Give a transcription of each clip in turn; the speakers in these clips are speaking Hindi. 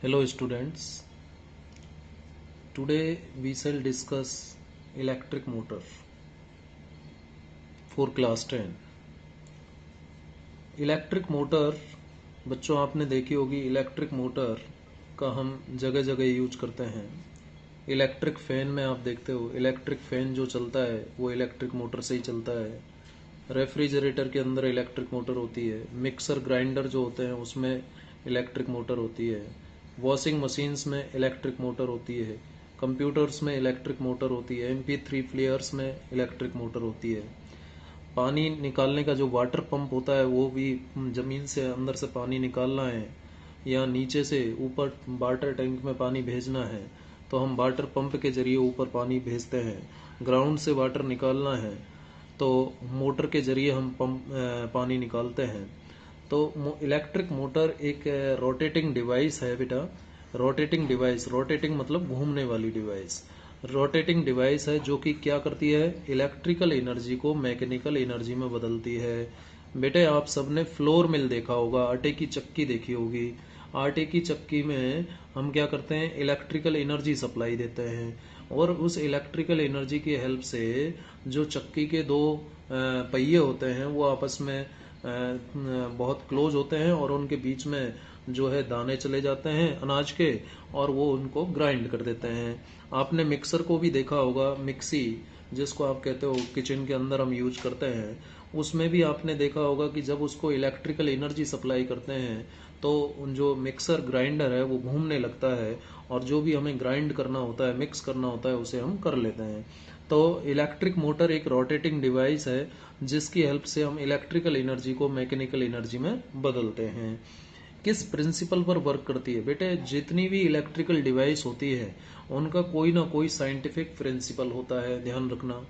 Hello students, today we shall discuss electric motor for class 10. Electric motor बच्चों आपने देखी होगी। इलेक्ट्रिक मोटर का हम जगह जगह यूज करते हैं। इलेक्ट्रिक फैन में आप देखते हो, इलेक्ट्रिक फैन जो चलता है वो इलेक्ट्रिक मोटर से ही चलता है। रेफ्रिजरेटर के अंदर इलेक्ट्रिक मोटर होती है। मिक्सर ग्राइंडर जो होते हैं उसमें इलेक्ट्रिक मोटर होती है। वॉशिंग मशीन्स में इलेक्ट्रिक मोटर होती है। कंप्यूटर्स में इलेक्ट्रिक मोटर होती है। MP3 प्लेयर्स में इलेक्ट्रिक मोटर होती है। पानी निकालने का जो वाटर पंप होता है वो भी ज़मीन से अंदर से पानी निकालना है या नीचे से ऊपर वाटर टैंक में पानी भेजना है तो हम वाटर पंप के जरिए ऊपर पानी भेजते हैं। ग्राउंड से वाटर निकालना है तो मोटर के जरिए हम पानी निकालते हैं। तो इलेक्ट्रिक मोटर एक रोटेटिंग डिवाइस है बेटा। रोटेटिंग डिवाइस, रोटेटिंग मतलब घूमने वाली डिवाइस। रोटेटिंग डिवाइस है जो कि क्या करती है, इलेक्ट्रिकल एनर्जी को मैकेनिकल एनर्जी में बदलती है। बेटे आप सबने फ्लोर मिल देखा होगा, आटे की चक्की देखी होगी। आटे की चक्की में हम क्या करते हैं, इलेक्ट्रिकल एनर्जी सप्लाई देते हैं और उस इलेक्ट्रिकल एनर्जी की हेल्प से जो चक्की के दो पहिए होते हैं वो आपस में बहुत क्लोज होते हैं और उनके बीच में जो है दाने चले जाते हैं अनाज के और वो उनको ग्राइंड कर देते हैं। आपने मिक्सर को भी देखा होगा, मिक्सी जिसको आप कहते हो किचन के अंदर हम यूज करते हैं, उसमें भी आपने देखा होगा कि जब उसको इलेक्ट्रिकल एनर्जी सप्लाई करते हैं तो जो मिक्सर ग्राइंडर है वो घूमने लगता है और जो भी हमें ग्राइंड करना होता है, मिक्स करना होता है, उसे हम कर लेते हैं। तो इलेक्ट्रिक मोटर एक रोटेटिंग डिवाइस है जिसकी हेल्प से हम इलेक्ट्रिकल एनर्जी को मैकेनिकल एनर्जी में बदलते हैं। किस प्रिंसिपल पर वर्क करती है बेटे, जितनी भी इलेक्ट्रिकल डिवाइस होती है उनका कोई ना कोई साइंटिफिक प्रिंसिपल होता है, ध्यान रखना।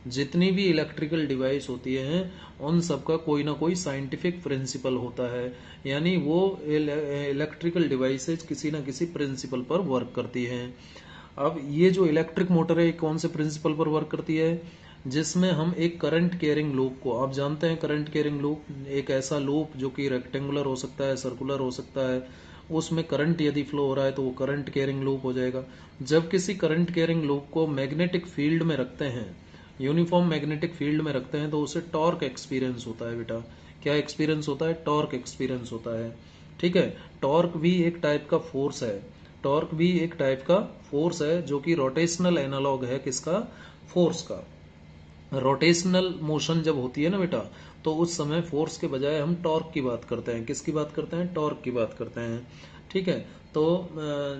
जितनी भी इलेक्ट्रिकल डिवाइस होती हैं उन सबका कोई ना कोई साइंटिफिक प्रिंसिपल होता है, यानी वो इलेक्ट्रिकल डिवाइसेज किसी ना किसी प्रिंसिपल पर वर्क करती हैं। अब ये जो इलेक्ट्रिक मोटर है कौन से प्रिंसिपल पर वर्क करती है, जिसमें हम एक करंट कैरिंग लूप को, आप जानते हैं करंट कैरिंग लूप एक ऐसा लूप जो कि रेक्टेंगुलर हो सकता है, सर्कुलर हो सकता है, उसमें करंट यदि फ्लो हो रहा है तो वो करंट कैरिंग लूप हो जाएगा। जब किसी करंट कैरिंग लूप को मैग्नेटिक फील्ड में रखते हैं, यूनिफॉर्म मैग्नेटिक फील्ड में रखते हैं तो उसे टॉर्क एक्सपीरियंस होता है बेटा। क्या एक्सपीरियंस होता है, टॉर्क एक्सपीरियंस होता है। ठीक है, टॉर्क भी एक टाइप का फोर्स है। टॉर्क भी एक टाइप का फोर्स है जो कि रोटेशनल एनालॉग है किसका, फोर्स का। रोटेशनल मोशन जब होती है ना बेटा तो उस समय फोर्स के बजाय हम टॉर्क की बात करते हैं। किसकी बात करते हैं, टॉर्क की बात करते हैं। ठीक है, तो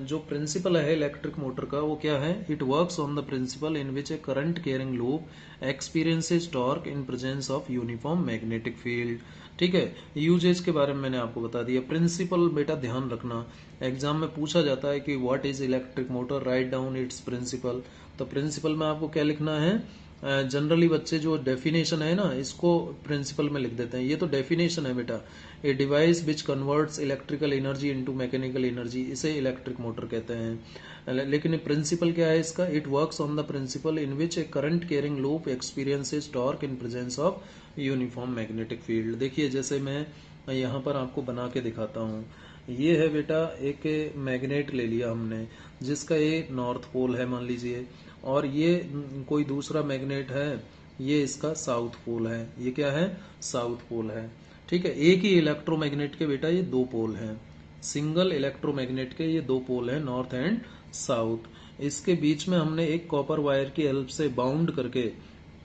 जो प्रिंसिपल है इलेक्ट्रिक मोटर का वो क्या है, it works on the principle in which a current carrying loop experiences torque in presence of uniform magnetic field. ठीक है, यूजेज के बारे में मैंने आपको बता दिया। प्रिंसिपल बेटा ध्यान रखना, एग्जाम में पूछा जाता है कि what is electric motor, write down its principle. तो प्रिंसिपल में आपको क्या लिखना है, जनरली बच्चे जो डेफिनेशन है ना इसको प्रिंसिपल में लिख देते हैं। ये तो डेफिनेशन है बेटा, a device which converts electrical energy into mechanical energy, इसे इलेक्ट्रिक मोटर कहते हैं। लेकिन प्रिंसिपल क्या है इसका, it works on the principle in which a current carrying loop experiences torque in presence of uniform magnetic field. देखिए जैसे मैं यहाँ पर आपको बना के दिखाता हूँ। ये है बेटा एक मैग्नेट ले लिया हमने जिसका ये नॉर्थ पोल है मान लीजिए, और ये कोई दूसरा मैग्नेट है, ये इसका साउथ पोल है। ये क्या है, साउथ पोल है। ठीक है, एक ही इलेक्ट्रोमैग्नेट के बेटा ये दो पोल हैं। सिंगल इलेक्ट्रोमैग्नेट के ये दो पोल हैं, नॉर्थ एंड साउथ। इसके बीच में हमने एक कॉपर वायर की हेल्प से बाउंड करके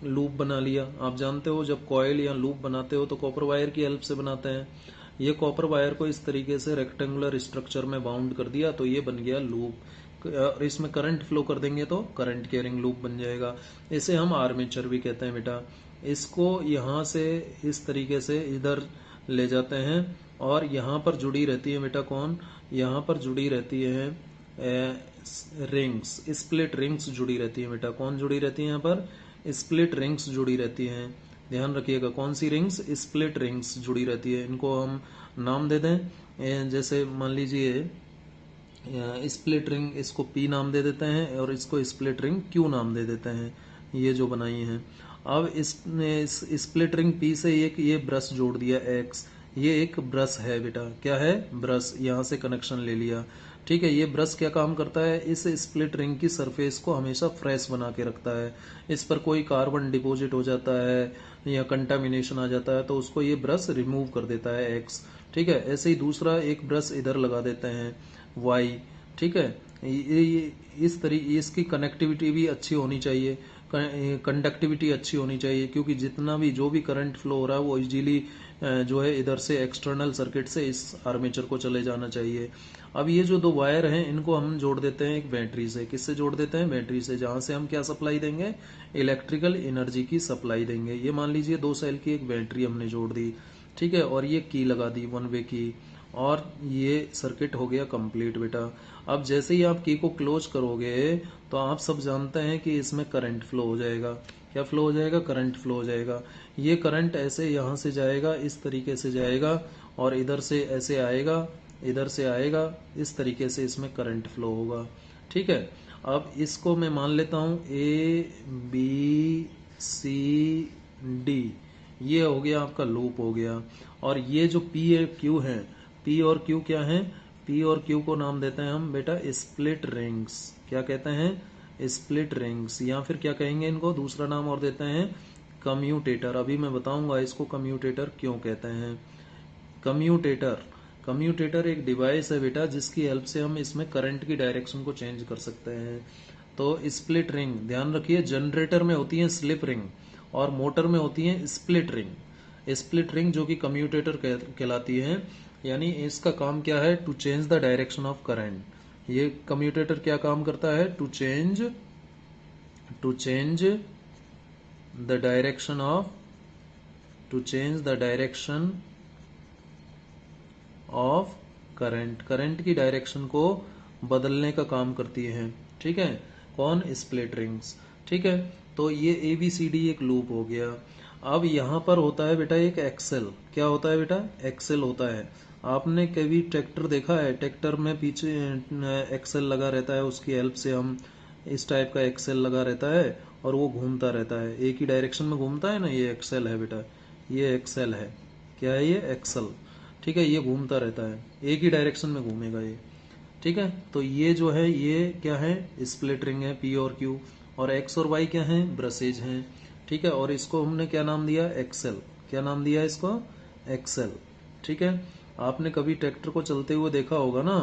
लूप बना लिया। आप जानते हो जब कॉइल या लूप बनाते हो तो कॉपर वायर की हेल्प से बनाते हैं। ये कॉपर वायर को इस तरीके से रेक्टेंगुलर स्ट्रक्चर में बाउंड कर दिया तो ये बन गया लूप। और इसमें करंट फ्लो कर देंगे तो करंट कैरिंग लूप बन जाएगा। इसे हम आर्मेचर भी कहते हैं बेटा। इसको यहाँ से इस तरीके से इधर ले जाते हैं और यहाँ पर जुड़ी रहती है बेटा कौन, यहाँ पर जुड़ी रहती है रिंग्स, स्प्लिट रिंग्स जुड़ी रहती है बेटा। कौन जुड़ी रहती है यहाँ पर, स्प्लिट रिंग्स जुड़ी रहती हैं। ध्यान रखिएगा कौन सी रिंग्स, स्प्लिट रिंग्स जुड़ी रहती है। इनको हम नाम दे दें, जैसे मान लीजिए स्प्लिट रिंग, इसको P नाम दे देते हैं और इसको स्प्लिट रिंग Q नाम दे देते हैं, ये जो बनाई हैं। अब इस स्प्लिट रिंग P से एक ये ब्रश जोड़ दिया X, ये एक ब्रश है बेटा, क्या है, ब्रश, यहाँ से कनेक्शन ले लिया। ठीक है, ये ब्रश क्या काम करता है, इस स्प्लिट रिंग की सरफेस को हमेशा फ्रेश बना के रखता है। इस पर कोई कार्बन डिपॉजिट हो जाता है या कंटामिनेशन आ जाता है तो उसको ये ब्रश रिमूव कर देता है, एक्स। ठीक है, ऐसे ही दूसरा एक ब्रश इधर लगा देते हैं, वाई। ठीक है, इस तरीके इसकी कनेक्टिविटी भी अच्छी होनी चाहिए, कंडक्टिविटी अच्छी होनी चाहिए, क्योंकि जितना भी जो भी करंट फ्लो हो रहा है वो इजीली जो है इधर से एक्सटर्नल सर्किट से इस आर्मेचर को चले जाना चाहिए। अब ये जो दो वायर हैं इनको हम जोड़ देते हैं एक बैटरी से। किससे जोड़ देते हैं, बैटरी से, जहां से हम क्या सप्लाई देंगे, इलेक्ट्रिकल एनर्जी की सप्लाई देंगे। ये मान लीजिए 2 सेल की एक बैटरी हमने जोड़ दी। ठीक है, और ये की लगा दी, 1 वे की, और ये सर्किट हो गया कंप्लीट बेटा। अब जैसे ही आप की को क्लोज करोगे तो आप सब जानते हैं कि इसमें करंट फ्लो हो जाएगा। क्या फ्लो हो जाएगा, करंट फ्लो हो जाएगा। ये करंट ऐसे यहाँ से जाएगा, इस तरीके से जाएगा, और इधर से ऐसे आएगा, इधर से आएगा, इस तरीके से इसमें करंट फ्लो होगा। ठीक है, अब इसको मैं मान लेता हूँ ए बी सी डी, ये हो गया आपका लूप हो गया। और ये जो पी क्यू है, पी और क्यू क्या है, पी और क्यू को नाम देते हैं हम बेटा स्प्लिट रिंग्स। क्या कहते हैं, स्प्लिट रिंग्स, या फिर क्या कहेंगे इनको, दूसरा नाम और देते हैं कम्यूटेटर। अभी मैं बताऊंगा इसको कम्यूटेटर क्यों कहते हैं। कम्यूटेटर, कम्यूटेटर एक डिवाइस है बेटा जिसकी हेल्प से हम इसमें करंट की डायरेक्शन को चेंज कर सकते हैं। तो स्प्लिट रिंग, ध्यान रखिए, जनरेटर में होती है स्लिप रिंग और मोटर में होती है स्प्लिट रिंग। स्प्लिट रिंग जो कि कम्यूटेटर कहलाती है, यानी इसका काम क्या है, to change the direction of current. ये कम्यूटेटर क्या काम करता है, to change the direction of current, current की डायरेक्शन को बदलने का काम करती है। ठीक है, कौन, स्प्लिट रिंग्स। ठीक है, तो ये ABCD एक लूप हो गया। अब यहाँ पर होता है बेटा एक एक्सेल। क्या होता है बेटा, एक्सेल होता है। आपने कभी ट्रैक्टर देखा है, ट्रैक्टर में पीछे एक्सेल लगा रहता है, उसकी हेल्प से हम, इस टाइप का एक्सेल लगा रहता है और वो घूमता रहता है, एक ही डायरेक्शन में घूमता है ना, ये एक्सेल है बेटा, ये एक्सेल है। क्या है ये, एक्सेल। ठीक है, ये घूमता रहता है, एक ही डायरेक्शन में घूमेगा ये। ठीक है, तो ये जो है ये क्या है, स्प्लिट रिंग है, पी और क्यू, और एक्स और वाई क्या है, ब्रशेज हैं। ठीक है, और इसको हमने क्या नाम दिया, एक्सेल। क्या नाम दिया इसको, एक्सेल। ठीक है, आपने कभी ट्रैक्टर को चलते हुए देखा होगा ना,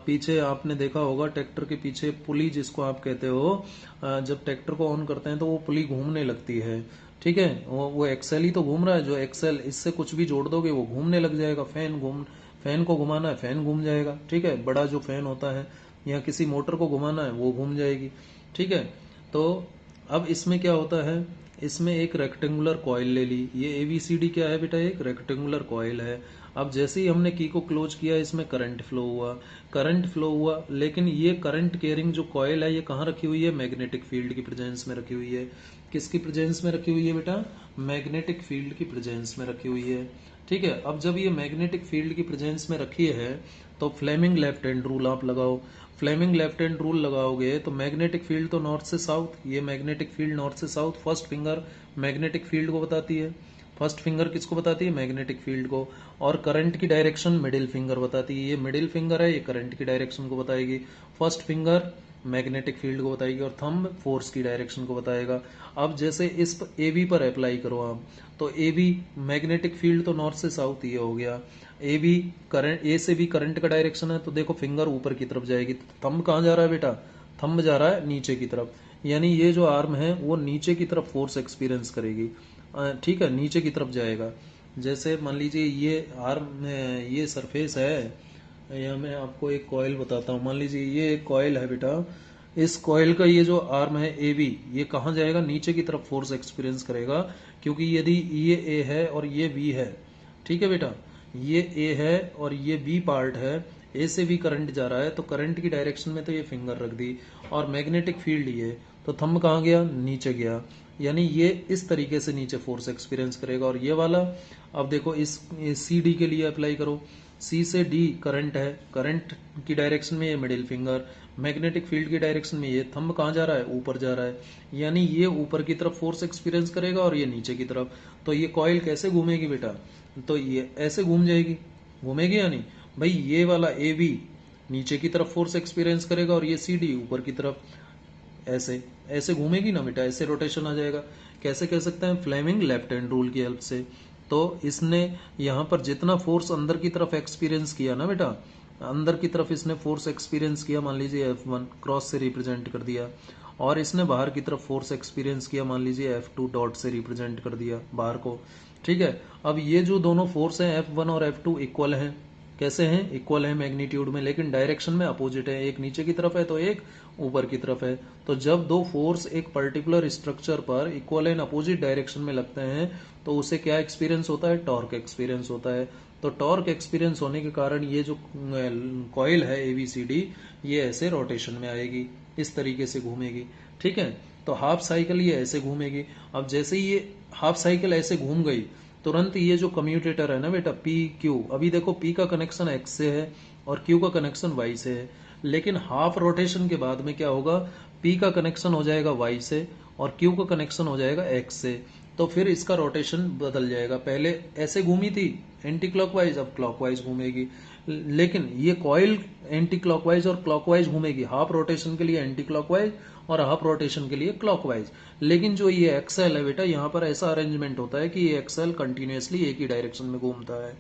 पीछे आपने देखा होगा ट्रैक्टर के पीछे पुली जिसको आप कहते हो, जब ट्रैक्टर को ऑन करते हैं तो वो पुली घूमने लगती है। ठीक है, वो एक्सेल ही तो घूम रहा है, जो एक्सेल, इससे कुछ भी जोड़ दोगे वो घूमने लग जाएगा। फैन को घुमाना है, फैन घूम जाएगा। ठीक है, बड़ा जो फैन होता है, या किसी मोटर को घुमाना है वो घूम जाएगी। ठीक है, तो अब इसमें क्या होता है, इसमें एक रेक्टेंगुलर कॉइल ले ली। ये ABCD क्या है बेटा, एक रेक्टेंगुलर कॉइल है। अब जैसे ही हमने की को क्लोज किया, इसमें करंट फ्लो हुआ, करंट फ्लो हुआ, लेकिन ये करंट कैरिंग जो कॉइल है ये कहाँ रखी हुई है, मैग्नेटिक फील्ड की प्रेजेंस में रखी हुई है। किसकी प्रेजेंस में रखी हुई है बेटा, मैग्नेटिक फील्ड की प्रेजेंस में रखी हुई है। ठीक है, अब जब ये मैग्नेटिक फील्ड की प्रेजेंस में रखी है तो फ्लेमिंग लेफ्ट हैंड रूल आप लगाओ। फ्लेमिंग लेफ्ट हैंड रूल लगाओगे तो मैग्नेटिक फील्ड तो नॉर्थ से साउथ, ये मैग्नेटिक फील्ड नॉर्थ से south, first finger magnetic field को बताती है। फर्स्ट फिंगर किसको बताती है, मैग्नेटिक फील्ड को। और करंट की डायरेक्शन मिडिल फिंगर बताती है, ये मिडिल फिंगर है, ये करंट की डायरेक्शन को बताएगी। फर्स्ट फिंगर मैग्नेटिक फील्ड को बताएगी और थंब फोर्स की डायरेक्शन को बताएगा। अब जैसे इस AB पर अप्लाई करो आप, तो AB मैग्नेटिक फील्ड तो नॉर्थ से साउथ ये हो गया। AB करंट, A से भी करंट का डायरेक्शन है, तो देखो फिंगर ऊपर की तरफ जाएगी, तो थंब कहाँ जा रहा है बेटा, थंब जा रहा है नीचे की तरफ, यानी ये जो आर्म है वो नीचे की तरफ फोर्स एक्सपीरियंस करेगी। ठीक है, नीचे की तरफ जाएगा। जैसे मान लीजिए ये आर्म, ये सरफेस है, या मैं आपको एक कॉइल बताता हूँ। मान लीजिए ये एक कॉइल है बेटा, इस कॉइल का ये जो आर्म है AB, ये कहाँ जाएगा, नीचे की तरफ फोर्स एक्सपीरियंस करेगा, क्योंकि यदि ये A है और ये B है, ठीक है बेटा, ये A है और ये B पार्ट है, A से भी करंट जा रहा है, तो करंट की डायरेक्शन में तो ये फिंगर रख दी, और मैग्नेटिक फील्ड ये, तो थंब कहाँ गया, नीचे गया, यानी ये इस तरीके से नीचे फोर्स एक्सपीरियंस करेगा। और ये वाला, अब देखो इस CD के लिए अप्लाई करो, सी से डी करंट है, करंट की डायरेक्शन में ये मिडिल फिंगर, मैग्नेटिक फील्ड की डायरेक्शन में ये थंब कहाँ जा रहा है, ऊपर जा रहा है, यानी ये ऊपर की तरफ फोर्स एक्सपीरियंस करेगा और ये नीचे की तरफ। तो ये कॉइल कैसे घूमेगी बेटा, तो ये ऐसे घूम जाएगी, घूमेगी या नहीं भाई, ये वाला ए बी नीचे की तरफ फोर्स एक्सपीरियंस करेगा और ये सी डी ऊपर की तरफ, ऐसे ऐसे घूमेगी ना बेटा, ऐसे रोटेशन आ जाएगा। कैसे कह सकते हैं, फ्लेमिंग लेफ्ट हैंड रूल की हेल्प से। तो इसने यहाँ पर जितना फोर्स अंदर की तरफ एक्सपीरियंस किया ना बेटा, अंदर की तरफ इसने फोर्स एक्सपीरियंस किया, मान लीजिए F1 क्रॉस से रिप्रेजेंट कर दिया, और इसने बाहर की तरफ फोर्स एक्सपीरियंस किया, मान लीजिए F2 डॉट से रिप्रेजेंट कर दिया बाहर को। ठीक है, अब ये जो दोनों फोर्स हैं F1 और F2 इक्वल हैं, कैसे हैं, इक्वल है मैग्नीट्यूड में, लेकिन डायरेक्शन में अपोजिट है, एक नीचे की तरफ है तो एक ऊपर की तरफ है। तो जब दो फोर्स एक पर्टिकुलर स्ट्रक्चर पर इक्वल एंड अपोजिट डायरेक्शन में लगते हैं तो उसे क्या एक्सपीरियंस होता है, टॉर्क एक्सपीरियंस होता है। तो टॉर्क एक्सपीरियंस होने के कारण ये जो कॉइल है ABCD, ये ऐसे रोटेशन में आएगी, इस तरीके से घूमेगी। ठीक है, तो हाफ साइकिल ये ऐसे घूमेगी। अब जैसे ही ये हाफ साइकिल ऐसे घूम गई, तुरंत ये जो कम्यूटेटर है ना बेटा पी क्यू, अभी देखो पी का कनेक्शन एक्स से है और क्यू का कनेक्शन वाई से है, लेकिन हाफ रोटेशन के बाद में क्या होगा, पी का कनेक्शन हो जाएगा वाई से और क्यू का कनेक्शन हो जाएगा एक्स से। तो फिर इसका रोटेशन बदल जाएगा, पहले ऐसे घूमी थी एंटी क्लॉकवाइज, अब क्लॉकवाइज घूमेगी। लेकिन ये कॉइल एंटी क्लॉकवाइज और क्लॉकवाइज घूमेगी, हाफ रोटेशन के लिए एंटी क्लॉकवाइज और हाफ रोटेशन के लिए क्लॉकवाइज। लेकिन जो ये एक्सेल है बेटा, यहाँ पर ऐसा अरेंजमेंट होता है कि ये एक्सेल कंटिन्यूसली एक ही डायरेक्शन में घूमता है,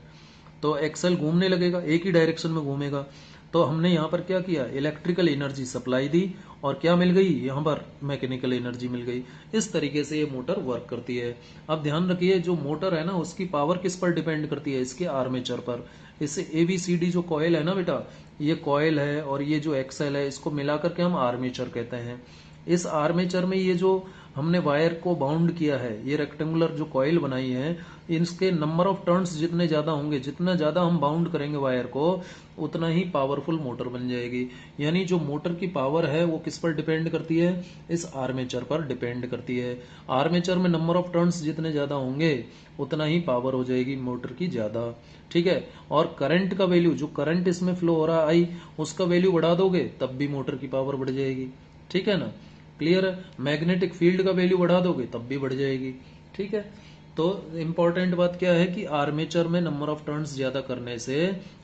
तो एक्सेल घूमने लगेगा, एक ही डायरेक्शन में घूमेगा। तो हमने यहाँ पर क्या किया, इलेक्ट्रिकल एनर्जी सप्लाई दी और क्या मिल गई, यहाँ पर मैकेनिकल एनर्जी मिल गई। इस तरीके से ये मोटर वर्क करती है। अब ध्यान रखिए, जो मोटर है ना उसकी पावर किस पर डिपेंड करती है, इसके आर्मेचर पर। इससे ABCD जो कॉयल है ना बेटा, ये कॉयल है और ये जो एक्सेल है, इसको मिलाकर के हम आर्मेचर कहते हैं। इस आर्मेचर में ये जो हमने वायर को बाउंड किया है, ये रेक्टेंगुलर जो कॉइल बनाई है, इसके नंबर ऑफ टर्न्स जितने ज्यादा होंगे, जितना ज्यादा हम बाउंड करेंगे वायर को, उतना ही पावरफुल मोटर बन जाएगी। यानी जो मोटर की पावर है वो किस पर डिपेंड करती है, इस आर्मेचर पर डिपेंड करती है। आर्मेचर में नंबर ऑफ टर्न्स जितने ज्यादा होंगे उतना ही पावर हो जाएगी मोटर की ज्यादा। ठीक है, और करंट का वैल्यू, जो करंट इसमें फ्लो हो रहा आई, उसका वैल्यू बढ़ा दोगे तब भी मोटर की पावर बढ़ जाएगी। ठीक है ना, क्लियर है। मैग्नेटिक फील्ड का वैल्यू बढ़ा दोगे तब भी बढ़ जाएगी। ठीक है, तो इंपॉर्टेंट बात क्या है कि आर्मेचर में नंबर ऑफ टर्न्स ज्यादा करने से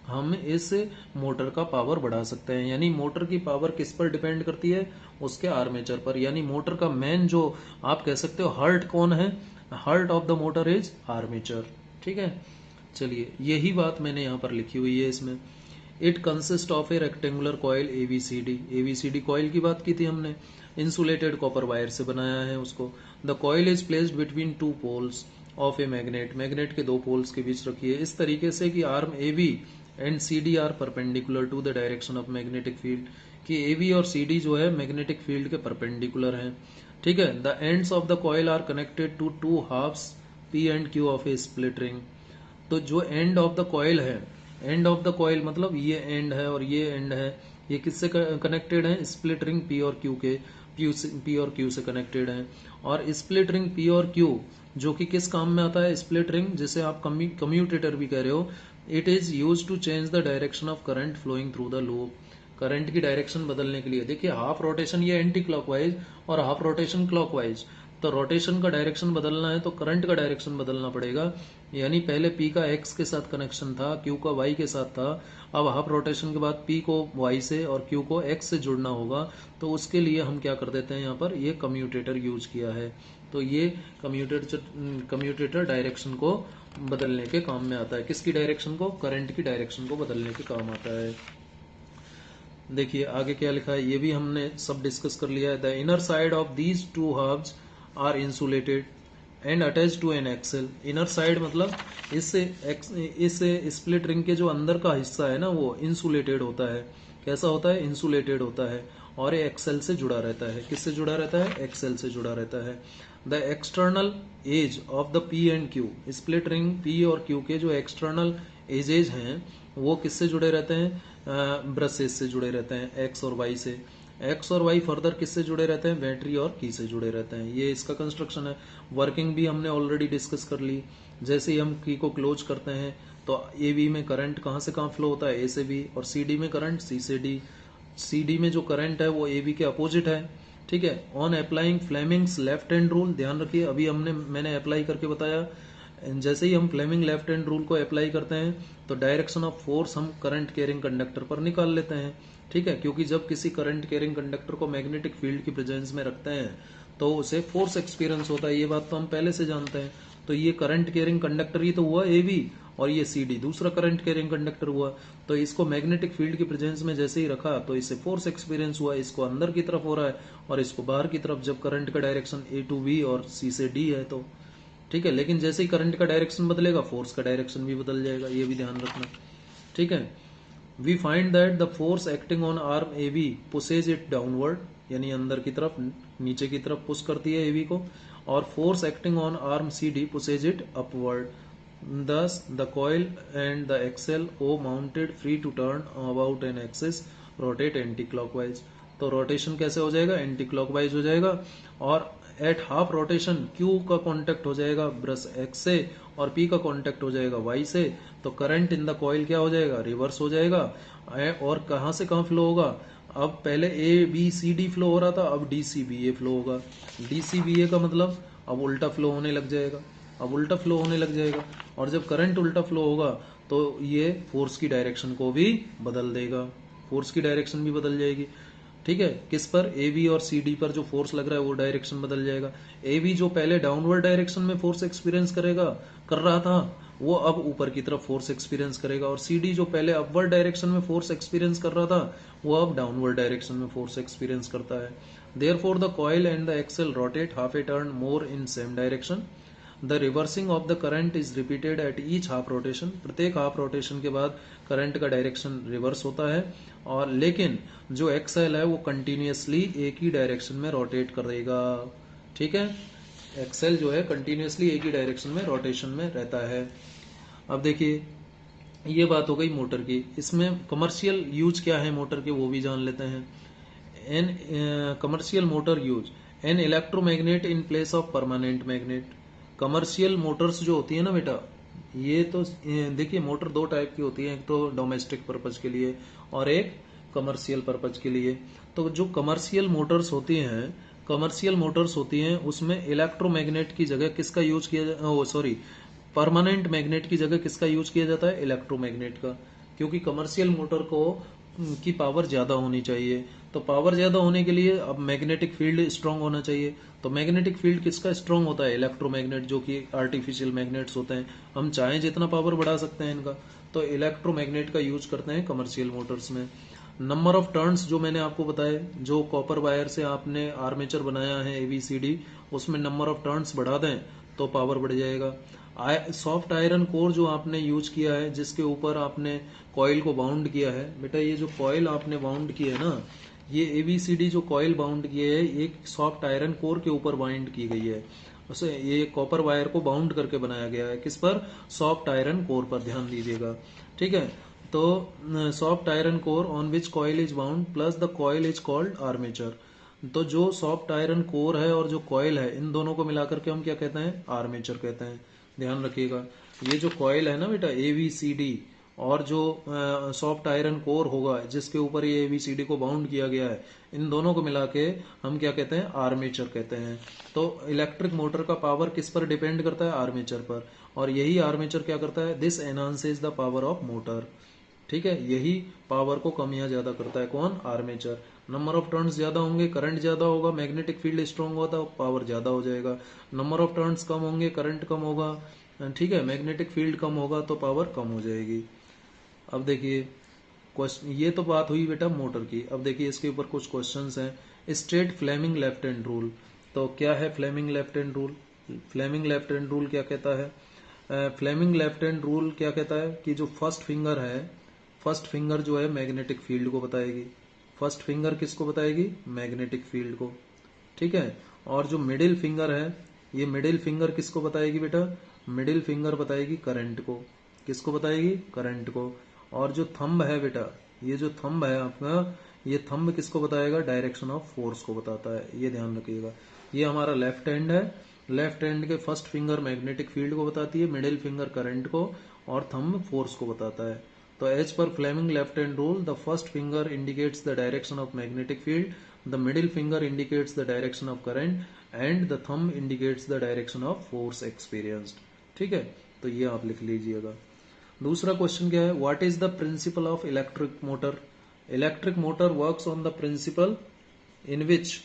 हम इस मोटर का पावर बढ़ा सकते हैं। यानी मोटर की पावर किस पर डिपेंड करती है, उसके आर्मेचर पर। यानी मोटर का मेन जो आप कह सकते हो हार्ट कौन है, heart of the motor is armature. ठीक है, चलिए यही बात मैंने यहाँ पर लिखी हुई है इसमें। It consist of A rectangular coil ABCD, ABCD coil की बात की थी हमने, इंसुलेटेड कॉपर वायर से बनाया है उसको। The coil is placed between two poles of a magnet, magnet के दो पोल्स के बीच रखी है, इस तरीके से कि arm AB and CD are perpendicular to the direction of magnetic field, कि AB और CD जो है मैग्नेटिक फील्ड के परपेंडिकुलर हैं। ठीक है, the ends of the coil are connected to two halves P and Q of a split ring. तो जो एंड ऑफ द कॉइल है, एंड ऑफ द कॉइल मतलब ये एंड है और ये एंड है, ये किससे कनेक्टेड है, स्प्लिट रिंग P और Q के, P और Q से कनेक्टेड है। और स्प्लिट रिंग P और Q जो कि किस काम में आता है, स्प्लिट रिंग जिसे आप कम्यूटेटर भी कह रहे हो, it is use to change the direction of current flowing through the loop, current की डायरेक्शन बदलने के लिए। देखिए हाफ रोटेशन ये एंटी क्लॉकवाइज और हाफ रोटेशन क्लॉकवाइज, तो रोटेशन का डायरेक्शन बदलना है तो करंट का डायरेक्शन बदलना पड़ेगा। यानी पहले P का X के साथ कनेक्शन था, Q का Y के साथ था, अब हाफ रोटेशन के बाद P को Y से और Q को X से जुड़ना होगा। तो उसके लिए हम क्या कर देते हैं, यहाँ पर ये कम्यूटेटर यूज किया है। तो ये कम्यूटेटर डायरेक्शन को बदलने के काम में आता है। किसकी डायरेक्शन को, करंट की डायरेक्शन को बदलने के काम आता है। देखिए आगे क्या लिखा है, ये भी हमने सब डिस्कस कर लिया है। The inner side of these two hubs are insulated and attach to an axle. Inner side मतलब इस स्प्लिट रिंग के जो अंदर का हिस्सा है ना वो इंसुलेटेड होता है। कैसा होता है, इंसुलेटेड होता है और ये एक्सेल से जुड़ा रहता है। किससे जुड़ा रहता है, एक्सेल से जुड़ा रहता है। The external edge of the P and Q, split ring P और Q के जो एक्सटर्नल एजेज हैं वो किससे जुड़े रहते हैं, ब्रशेस से जुड़े रहते हैं, X और Y से। X और Y फर्दर किससे जुड़े रहते हैं, बैटरी और की से जुड़े रहते हैं। ये इसका कंस्ट्रक्शन है। वर्किंग भी हमने ऑलरेडी डिस्कस कर ली। जैसे ही हम की को क्लोज करते हैं तो ए बी में करंट कहाँ से कहाँ फ्लो होता है, ए से बी, और सी डी में करंट सी से डी। सी डी में जो करंट है वो ए बी के अपोजिट है, ठीक है। On applying Fleming's left hand rule, ध्यान रखिए अभी मैंने अप्लाई करके बताया, जैसे ही हम फ्लेमिंग लेफ्ट हैंड रूल को अप्लाई करते हैं तो डायरेक्शन ऑफ फोर्स हम करंट कैरिंग कंडक्टर पर निकाल लेते हैं, ठीक है। क्योंकि जब किसी करंट कैरिंग कंडक्टर को मैग्नेटिक फील्ड की प्रेजेंस में रखते हैं तो उसे फोर्स एक्सपीरियंस होता है, ये बात तो हम पहले से जानते हैं। तो ये करंट कैरिंग कंडक्टर ही तो हुआ ए बी, और ये सी डी दूसरा करंट कैरिंग कंडक्टर हुआ। तो इसको मैग्नेटिक फील्ड की प्रेजेंस में जैसे ही रखा तो इससे फोर्स एक्सपीरियंस हुआ, इसको अंदर की तरफ हो रहा है और इसको बाहर की तरफ, जब करंट का डायरेक्शन ए टू बी और सी से डी है तो, ठीक है। लेकिन जैसे ही करंट का डायरेक्शन बदलेगा फोर्स का डायरेक्शन भी बदल जाएगा, ये भी ध्यान रखना, ठीक है। We find that the force acting on arm A B pushes it downward, यानी अंदर की तरफ, नीचे की तरफ पुश करती है ए बी को, और force acting on arm C D pushes it upward. Thus, the coil and the axle O mounted free to turn about an axis rotate anti-clockwise। तो रोटेशन कैसे हो जाएगा, एंटी क्लॉकवाइज हो जाएगा, और एट हाफ रोटेशन Q का कांटेक्ट हो जाएगा ब्रश X से और P का कांटेक्ट हो जाएगा Y से, तो करंट इन द कॉइल क्या हो जाएगा, रिवर्स हो जाएगा। और कहाँ से कहाँ फ्लो होगा, अब पहले A B C D flow हो रहा था, अब D C B A flow होगा। डी सी बी ए का मतलब अब उल्टा फ्लो होने लग जाएगा, अब उल्टा फ्लो होने लग जाएगा, और जब करंट उल्टा फ्लो होगा तो ये फोर्स की डायरेक्शन को भी बदल देगा, फोर्स की डायरेक्शन भी बदल जाएगी, ठीक है। किस पर, ए बी और सी डी पर जो फोर्स लग रहा है वो डायरेक्शन बदल जाएगा। ए बी जो पहले डाउनवर्ड डायरेक्शन में फोर्स एक्सपीरियंस कर रहा था, वो अब ऊपर की तरफ फोर्स एक्सपीरियंस करेगा, और सी डी जो पहले अपवर्ड डायरेक्शन में फोर्स एक्सपीरियंस कर रहा था वो अब डाउनवर्ड डायरेक्शन में फोर्स एक्सपीरियंस करता है। Therefore the coil and the axle rotate half a turn more in same direction. The reversing of the current is repeated at each half rotation, प्रत्येक हाफ रोटेशन के बाद करंट का डायरेक्शन रिवर्स होता है, और लेकिन जो एक्सेल है वो कंटिन्यूसली एक ही डायरेक्शन में रोटेट करेगा, ठीक है। एक्सेल जो है कंटिन्यूसली एक ही डायरेक्शन में रोटेशन में रहता है। अब देखिए ये बात हो गई मोटर की, इसमें कमर्शियल यूज क्या है मोटर के वो भी जान लेते हैं। An commercial motor use, an electromagnet in place of permanent magnet. Commercial motors जो होती है ना बेटा, ये तो देखिए मोटर दो टाइप की होती है, एक तो डोमेस्टिक पर्पज के लिए और एक कमर्शियल पर्पज के लिए। तो जो कमर्शियल मोटर्स होती हैं उसमें इलेक्ट्रोमैग्नेट की जगह किसका यूज किया परमानेंट मैग्नेट की जगह किसका यूज किया जाता है, इलेक्ट्रोमैग्नेट का। क्योंकि कमर्शियल मोटर को की पावर ज्यादा होनी चाहिए, तो पावर ज्यादा होने के लिए अब मैग्नेटिक फील्ड स्ट्रांग होना चाहिए। तो मैग्नेटिक फील्ड किसका स्ट्रांग होता है, इलेक्ट्रोमैग्नेट, जो कि आर्टिफिशियल मैग्नेट्स होते हैं। हम चाहें जितना पावर बढ़ा सकते हैं इनका, तो इलेक्ट्रोमैग्नेट का यूज करते हैं कमर्शियल मोटर्स में। नंबर ऑफ टर्न्स जो मैंने आपको बताया, जो कॉपर वायर से आपने आर्मेचर बनाया है ABCD, उसमें नंबर ऑफ टर्न्स बढ़ा दें तो पावर बढ़ जाएगा। सॉफ्ट आयरन कोर जो आपने यूज किया है, जिसके ऊपर आपने कॉइल को बाउंड किया है, बेटा ये जो कॉइल आपने बाउंड किया है ना, ये ABCD जो कॉइल बाउंड किए है एक सॉफ्ट आयरन कोर के ऊपर बाइंड की गई है, उसे ये कॉपर वायर को बाउंड करके बनाया गया है। किस पर, सॉफ्ट आयरन कोर पर, ध्यान दीजिएगा, ठीक है। तो soft iron core on which coil is bound plus the coil is called armature. तो जो सॉफ्ट आयरन कोर है और जो कॉइल है, इन दोनों को मिलाकर के हम क्या कहते हैं, आर्मेचर कहते हैं। ध्यान रखिएगा, ये जो कॉइल है ना बेटा ABCD, और जो सॉफ्ट आयरन कोर होगा जिसके ऊपर ये ABCD को बाउंड किया गया है, इन दोनों को मिला के हम क्या कहते हैं, आर्मेचर कहते हैं। तो इलेक्ट्रिक मोटर का पावर किस पर डिपेंड करता है, आर्मेचर पर, और यही आर्मेचर क्या करता है, this enhances the power of motor, ठीक है। यही पावर को कम या ज्यादा करता है, कौन, आर्मेचर। नंबर ऑफ टर्न्स ज्यादा होंगे, करंट ज्यादा होगा, मैग्नेटिक फील्ड स्ट्रांग होगा तो पावर ज्यादा हो जाएगा। नंबर ऑफ टर्न्स कम होंगे, करंट कम होगा, ठीक है, मैग्नेटिक फील्ड कम होगा तो पावर कम हो जाएगी। अब देखिए क्वेश्चन, ये तो बात हुई बेटा मोटर की। अब देखिए इसके ऊपर कुछ क्वेश्चंस हैं। State Fleming left hand rule. तो क्या है Fleming left hand rule, Fleming left hand rule क्या कहता है, फ्लेमिंग लेफ्ट हैंड रूल क्या कहता है कि जो फर्स्ट फिंगर है, फर्स्ट फिंगर जो है मैग्नेटिक फील्ड को बताएगी। फर्स्ट फिंगर किसको बताएगी, मैग्नेटिक फील्ड को, ठीक है। और जो मिडिल फिंगर है, ये मिडिल फिंगर किसको बताएगी बेटा, मिडिल फिंगर बताएगी करंट को, किसको बताएगी, करंट को। और जो थंब है बेटा, ये जो थंब है आपका, ये थंब किसको बताएगा, डायरेक्शन ऑफ फोर्स को बताता है, ये ध्यान रखिएगा। ये हमारा लेफ्ट हैंड है, लेफ्ट हैंड के फर्स्ट फिंगर मैग्नेटिक फील्ड को बताती है, मिडिल फिंगर करंट को, और थंब फोर्स को बताता है। तो as per Fleming left hand rule, the first finger indicates the direction of magnetic field, the middle finger indicates the direction of current and the thumb indicates the direction of force experienced. ठीक है, तो ये आप लिख लीजिएगा। दूसरा क्वेश्चन क्या है, what is the principle of electric motor. Electric motor works on the principle in which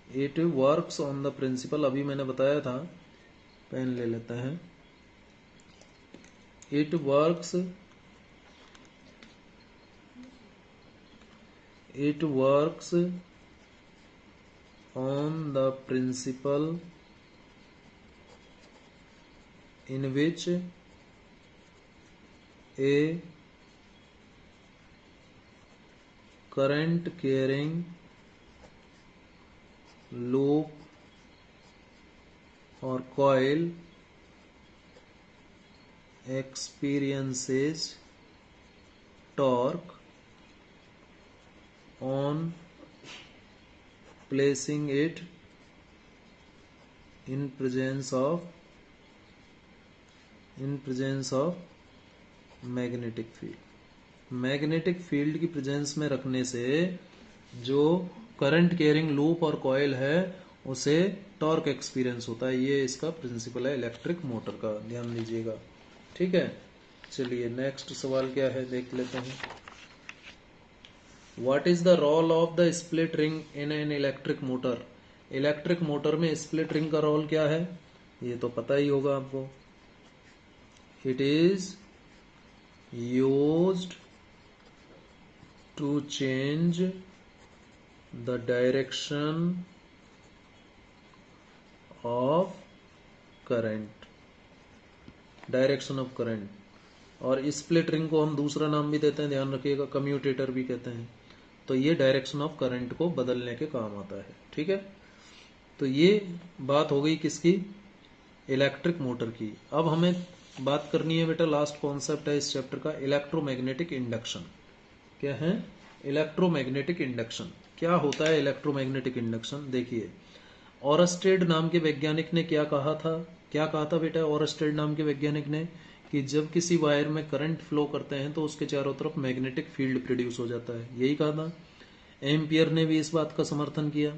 it works on the principle, अभी मैंने बताया था, पेन ले लेते हैं। It works on the principle in which a current carrying loop or coil experiences torque on placing it in presence of magnetic field. Magnetic field की प्रेजेंस में रखने से जो करंट कैरिंग लूप और कॉइल है उसे टॉर्क एक्सपीरियंस होता है। ये इसका प्रिंसिपल है इलेक्ट्रिक मोटर का, ध्यान दीजिएगा। ठीक है, चलिए नेक्स्ट सवाल क्या है देख लेते हैं। What is the role of the split ring in an electric motor. Electric motor में स्प्लिट रिंग का रोल क्या है, ये तो पता ही होगा आपको। It is used to change the direction of current, direction of current. और स्प्लिट रिंग को हम दूसरा नाम भी देते हैं, ध्यान रखिएगा, कम्यूटेटर भी कहते हैं। तो ये डायरेक्शन ऑफ करंट को बदलने के काम आता है। ठीक है, तो ये बात हो गई किसकी, इलेक्ट्रिक मोटर की। अब हमें बात करनी है बेटा, लास्ट कॉन्सेप्ट है इस चैप्टर का, इलेक्ट्रोमैग्नेटिक इंडक्शन। क्या है, इलेक्ट्रोमैग्नेटिक इंडक्शन। क्या होता है इलेक्ट्रोमैग्नेटिक इंडक्शन, देखिए। ओरस्टेड नाम के वैज्ञानिक ने क्या कहा था बेटा, ओरस्टेड नाम के वैज्ञानिक ने, कि जब किसी वायर में करंट फ्लो करते हैं तो उसके चारों तरफ मैग्नेटिक फील्ड प्रोड्यूस हो जाता है, यही कहा था। एम्पियर ने भी इस बात का समर्थन किया।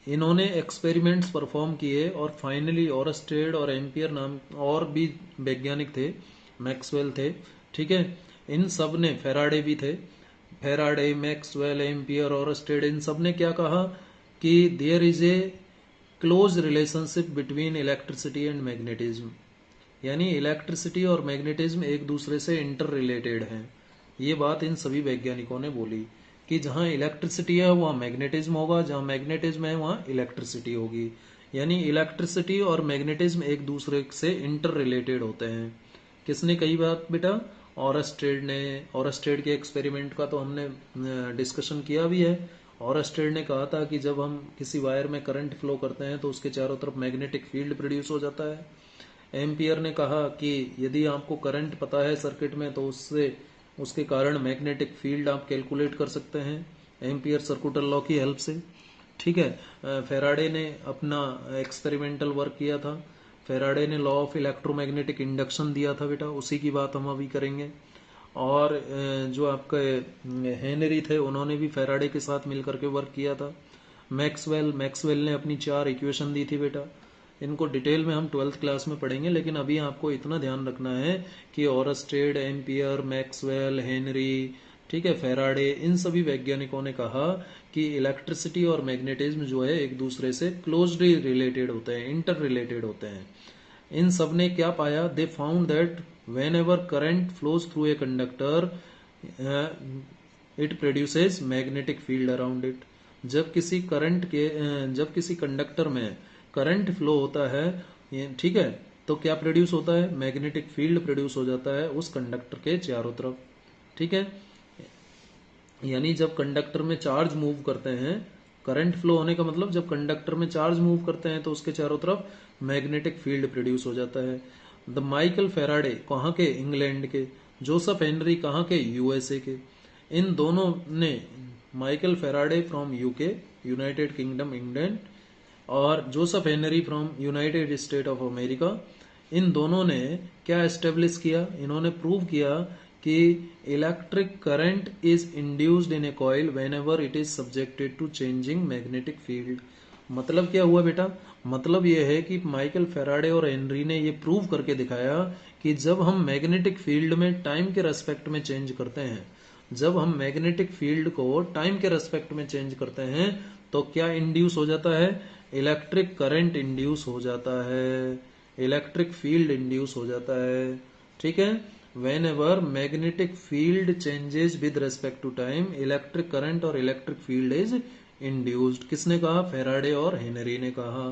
इन्होंने एक्सपेरिमेंट्स परफॉर्म किए और फाइनली ओरस्टेड और एम्पियर नाम और भी वैज्ञानिक थे, मैक्सवेल थे, ठीक है, इन सब ने, फेराडे भी थे, फेराडे, मैक्सवेल, एम्पियर, ओरस्टेड, इन सब ने क्या कहा कि there is a close relationship between electricity and magnetism, यानी इलेक्ट्रिसिटी और मैग्नेटिज्म एक दूसरे से इंटर रिलेटेड हैं। ये बात इन सभी वैज्ञानिकों ने बोली कि जहां इलेक्ट्रिसिटी है वहां मैग्नेटिज्म होगा, जहां मैग्नेटिज्म है वहां इलेक्ट्रिसिटी होगी, यानी इलेक्ट्रिसिटी और मैग्नेटिज्म एक दूसरे से इंटर रिलेटेड होते हैं। किसने कही बात बेटा, ओरस्टेड ने। ओरस्टेड के एक्सपेरिमेंट का तो हमने डिस्कशन किया भी है। ओरस्टेड ने कहा था कि जब हम किसी वायर में करंट फ्लो करते हैं तो उसके चारों तरफ मैग्नेटिक फील्ड प्रोड्यूस हो जाता है। एम्पियर ने कहा कि यदि आपको करंट पता है सर्किट में तो उससे उसके कारण मैग्नेटिक फील्ड आप कैलकुलेट कर सकते हैं एम्पियर सर्कुटल लॉ की हेल्प से। ठीक है, फेराडे ने अपना एक्सपेरिमेंटल वर्क किया था, फेराडे ने लॉ ऑफ इलेक्ट्रोमैग्नेटिक इंडक्शन दिया था बेटा, उसी की बात हम अभी करेंगे। और जो आपके हेनरी थे उन्होंने भी फेराडे के साथ मिलकर के वर्क किया था। मैक्सवेल ने अपनी 4 इक्वेशन दी थी बेटा, इनको डिटेल में हम 12th क्लास में पढ़ेंगे, लेकिन अभी आपको इतना ध्यान रखना है कि ओरस्टेड, एम्पियर, मैक्सवेल, हेनरी, ठीक है, फेराडे, इन सभी वैज्ञानिकों ने कहा कि इलेक्ट्रिसिटी और मैग्नेटिज्म जो है एक दूसरे से क्लोजली रिलेटेड होते हैं, इंटर रिलेटेड होते हैं। इन सब ने क्या पाया, they found that when ever current flows through a conductor it produces magnetic field around it. जब किसी कंडक्टर में करंट फ्लो होता है, ठीक है, तो क्या प्रोड्यूस होता है, मैग्नेटिक फील्ड प्रोड्यूस हो जाता है उस कंडक्टर के चारों तरफ। ठीक है, यानी जब कंडक्टर में चार्ज मूव करते हैं, करंट फ्लो होने का मतलब जब कंडक्टर में चार्ज मूव करते हैं तो उसके चारों तरफ मैग्नेटिक फील्ड प्रोड्यूस हो जाता है। द माइकल फेराडे कहाँ के, इंग्लैंड के, जोसेफ हेनरी कहाँ के, यूएसए के। इन दोनों ने, Michael Faraday from UK, United Kingdom, England, और Joseph Henry from United State of America, इन दोनों ने क्या एस्टेब्लिश किया, इन्होंने प्रूव किया कि electric current is induced in a coil whenever it is subjected to changing magnetic field. मतलब क्या हुआ बेटा, मतलब यह है कि माइकल फैराडे और हेनरी ने ये प्रूव करके दिखाया कि जब हम मैग्नेटिक फील्ड में टाइम के रेस्पेक्ट में चेंज करते हैं, जब हम मैग्नेटिक फील्ड को टाइम के रेस्पेक्ट में चेंज करते हैं तो क्या इंड्यूस हो जाता है, इलेक्ट्रिक करंट इंड्यूस हो जाता है, इलेक्ट्रिक फील्ड इंड्यूस हो जाता है। ठीक है, whenever magnetic field changes with respect to time electric current और इलेक्ट्रिक फील्ड इज इंड्यूस्ड। किसने कहा, फेराडे और हेनरी ने कहा।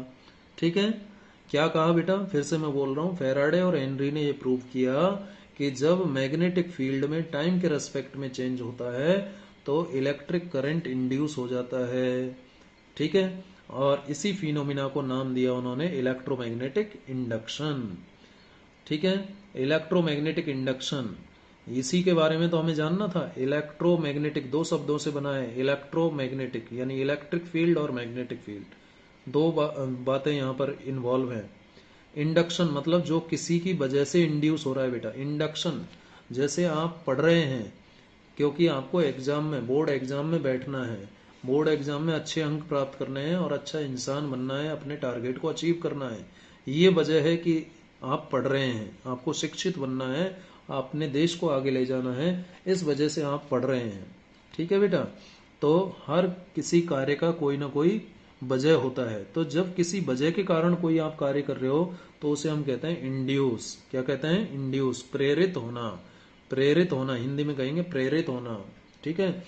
ठीक है, क्या कहा बेटा, फिर से मैं बोल रहा हूं, फेराडे और हेनरी ने यह प्रूव किया कि जब मैग्नेटिक फील्ड में टाइम के रेस्पेक्ट में चेंज होता है तो इलेक्ट्रिक करंट इंड्यूस हो जाता है। ठीक है, और इसी फिनोमिना को नाम दिया उन्होंने इलेक्ट्रोमैग्नेटिक इंडक्शन। ठीक है, इलेक्ट्रोमैग्नेटिक इंडक्शन, इसी के बारे में तो हमें जानना था। इलेक्ट्रोमैग्नेटिक दो शब्दों से बना है, इलेक्ट्रोमैग्नेटिक यानी इलेक्ट्रिक फील्ड और मैग्नेटिक फील्ड, दो बातें यहाँ पर इन्वॉल्व हैं। इंडक्शन मतलब जो किसी की वजह से इंड्यूस हो रहा है बेटा। इंडक्शन जैसे आप पढ़ रहे हैं, क्योंकि आपको एग्जाम में, बोर्ड एग्जाम में बैठना है, बोर्ड एग्जाम में अच्छे अंक प्राप्त करने हैं और अच्छा इंसान बनना है, अपने टारगेट को अचीव करना है, ये वजह है कि आप पढ़ रहे हैं, आपको शिक्षित बनना है, अपने देश को आगे ले जाना है, इस वजह से आप पढ़ रहे हैं। ठीक है बेटा, तो हर किसी कार्य का कोई ना कोई वजह होता है, तो जब किसी वजह के कारण कोई आप कार्य कर रहे हो तो उसे हम कहते हैं इंड्यूस। क्या कहते हैं, इंड्यूस, प्रेरित होना, प्रेरित होना, हिंदी में कहेंगे प्रेरित होना। ठीक है,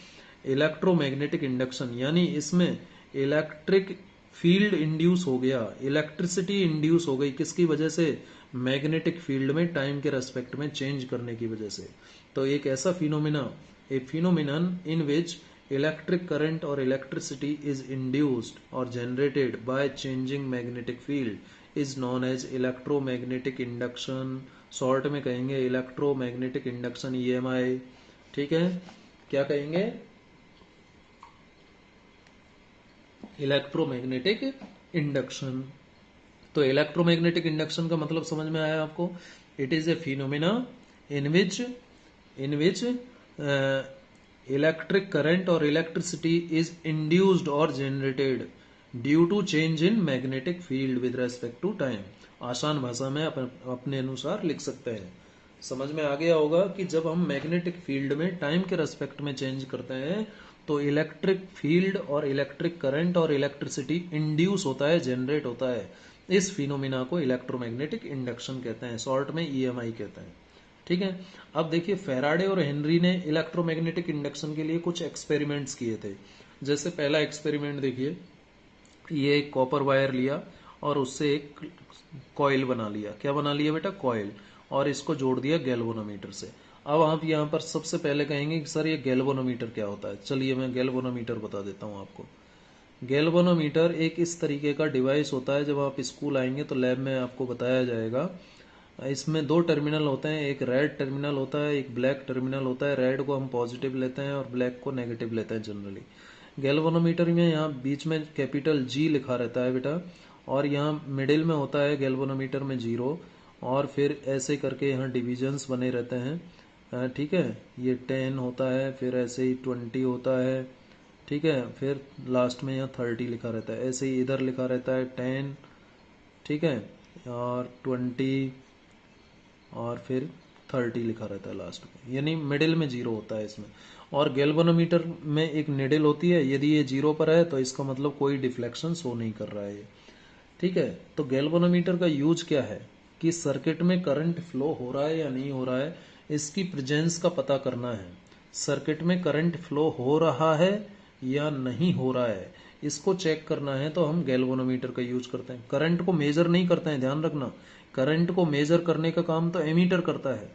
इलेक्ट्रोमैग्नेटिक इंडक्शन यानी इसमें इलेक्ट्रिक फील्ड इंड्यूस हो गया, इलेक्ट्रिसिटी इंड्यूस हो गई, किसकी वजह से, मैग्नेटिक फील्ड में टाइम के रेस्पेक्ट में चेंज करने की वजह से। तो एक ऐसा phenomena, a phenomenon in which electric current और इलेक्ट्रिसिटी इज इंड्यूस्ड और generated by changing magnetic field is known as electromagnetic induction. Short में कहेंगे इलेक्ट्रोमैग्नेटिक इंडक्शन, ईएमआई। ठीक है, क्या कहेंगे, इलेक्ट्रोमैग्नेटिक इंडक्शन। तो इलेक्ट्रोमैग्नेटिक इंडक्शन का मतलब समझ में आया आपको। It is a phenomena in which electric current और इलेक्ट्रिसिटी इज इंड्यूस्ड और generated due to change in magnetic field with respect to time. आसान भाषा में अपने अनुसार लिख सकते हैं। समझ में आ गया होगा कि जब हम मैग्नेटिक फील्ड में टाइम के रेस्पेक्ट में चेंज करते हैं तो इलेक्ट्रिक फील्ड और इलेक्ट्रिक करंट और इलेक्ट्रिसिटी इंड्यूस होता है, जनरेट होता है। इस फिनोमिना को इलेक्ट्रोमैग्नेटिक इंडक्शन कहते हैं, शॉर्ट में ईएमआई कहते हैं। ठीक है, अब देखिए फैराडे और हेनरी ने इलेक्ट्रोमैग्नेटिक इंडक्शन के लिए कुछ एक्सपेरिमेंट्स किए थे। जैसे पहला एक्सपेरिमेंट देखिए, ये एक कॉपर वायर लिया और उससे एक कॉइल बना लिया। क्या बना लिया बेटा, कॉइल, और इसको जोड़ दिया गैल्वेनोमीटर से। अब आप यहाँ पर सबसे पहले कहेंगे कि सर ये गैल्वेनोमीटर क्या होता है। चलिए मैं गैल्वेनोमीटर बता देता हूँ आपको। गैल्वेनोमीटर एक इस तरीके का डिवाइस होता है, जब आप स्कूल आएंगे तो लैब में आपको बताया जाएगा। इसमें दो टर्मिनल होते हैं, एक रेड टर्मिनल होता है, एक ब्लैक टर्मिनल होता है। रेड को हम पॉजिटिव लेते हैं और ब्लैक को नेगेटिव लेते हैं जनरली। गैल्वेनोमीटर में यहाँ बीच में कैपिटल जी लिखा रहता है बेटा, और यहाँ मिडिल में होता है गैल्वेनोमीटर में 0, और फिर ऐसे करके यहाँ डिविजन्स बने रहते हैं। ठीक है, ये 10 होता है, फिर ऐसे ही 20 होता है। ठीक है, फिर लास्ट में यहाँ 30 लिखा रहता है। ऐसे ही इधर लिखा रहता है 10, ठीक है, और 20 और फिर 30 लिखा रहता है लास्ट में, यानी मिडिल में 0 होता है इसमें। और गैल्वेनोमीटर में एक निडल होती है, यदि ये 0 पर है तो इसका मतलब कोई डिफ्लेक्शन शो नहीं कर रहा है ये। ठीक है, तो गैल्वेनोमीटर का यूज क्या है कि सर्किट में करंट फ्लो हो रहा है या नहीं हो रहा है, इसकी प्रेजेंस का पता करना है। सर्किट में करंट फ्लो हो रहा है या नहीं हो रहा है, इसको चेक करना है तो हम गैल्वेनोमीटर का यूज करते हैं। करंट को मेजर नहीं करते हैं, ध्यान रखना। करंट को मेजर करने का काम तो एमीटर करता है।